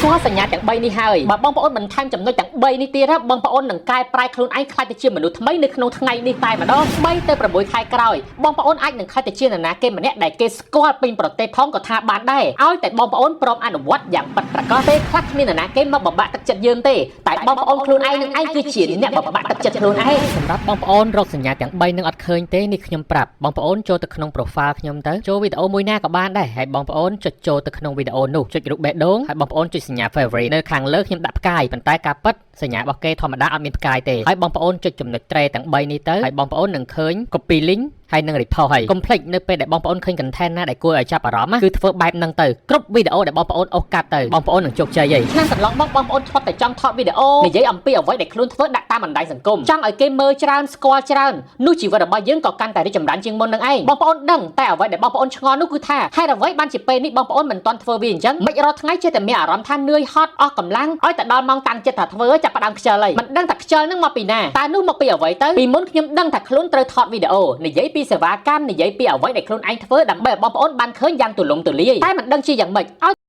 ស្គាល់សញ្ញាទាំង3នេះហើយបើបងប្អូនមិនថែមចំណុចទាំង3នេះទៀតបងប្អូននឹងកែប្រែខ្លួនឯងខ្លាចទៅជាមនុស្សថ្មីនៅក្នុងថ្ងៃនេះតែម្ដង3ទៅ6ខែក្រោយបងប្អូនអាចនឹងខ្លាចទៅជានរណាគេម្នាក់ដែលគេស្គាល់ពេញប្រទេសផងក៏ថាបានដែរឲ្យតែបងប្អូនព្រមអនុវត្តយ៉ាងពិតប្រាកដពេលខ្លះគ្មាននរណាគេមកបំបាក់ទឹកចិត្តយើងទេតែបងប្អូនខ្លួនឯងនឹងឯងគឺជាអ្នកបំបាក់ទឹកចិត្តខ្លួនឯងសម្រាប់បងប្អូនរកសញ្ញាទាំង3នឹងអត់ឃើញទេនេះខ្ញុំប្រាប់បងប្អូនចូលទៅក្នុង profile ខ្ញុំទៅចូលវីដេអូមួយណាក៏បានដែរហើយបងប្អូនចុចចូលទៅក្នុងវីដេអូនោះចុចរូបបេះដូងហើយបងប្អូនចុចសញ្ញា favorite នៅខាងលើខ្ញុំដាក់ផ្កាយប៉ុន្តែការពិតសញ្ញារបស់គេធម្មតាអត់មានផ្កាយទេហើយបងប្អូនចុចចំណុចត្រេទាំង3នេះទៅហើយបងប្អូននឹងឃើញ copy link ហើយនឹង repost ហើយកុំភ្លេចនៅពេលដែលបងប្អូនឃើញ content ណាដែលគួរឲ្យចាប់អារម្មណ៍គឺធ្វើបែបហ្នឹងទៅគ្រប់វីដេអូដែលបងប្អូនអូសកាត់ទៅបងប្អូននឹងជោគជ័យហើយឆ្នាំកន្លងមកបងប្អូនឆ្លត់តែចង់ថតវីដេអូនិយាយអំពីអ្វីដែលខ្លួនធ្វើដាក់តាមបណ្ដាញសង្គមចង់ឲ្យគេមើលច្រើនស្គាល់ច្រើននោះជីវិតរបស់យើងក៏កាន់តែរីកចម្រើនជាងមុននឹងឯងបងប្អូនដឹងតែអ្វីដែលបងប្អូនឆ្ងល់នោះគឺថាហេតុអ្វីបានជាពេលនេះបងប្អូនមិនទាន់ធ្វើវាអញ្ចឹងមិនរាល់ថ្ងៃចេះតែមានអារម្មណ៍ថានឿយហត់អស់កម្លាំងឲ្យតែដល់ម៉ោងតាំងចិត្តថាធ្វើចាប់ផ្ដើមខ្ជិលហើយមិនដឹងថាខ្ជិលនឹងមកពីណាតើនោះមកពីអ្វីទៅពីមុនខ្ញុំដឹងថាខ្លួនត្រូវថតវីដេអូនិយាយពីសេវាកម្មនិយាយពីអ្វីដែលខ្លួនឯងធ្វើដើម្បីឲ្យបងប្អូនបានឃើញយ៉ាងទូលំទូលាយតែមិនដឹងជាយ៉ាងម៉េចឲ្យ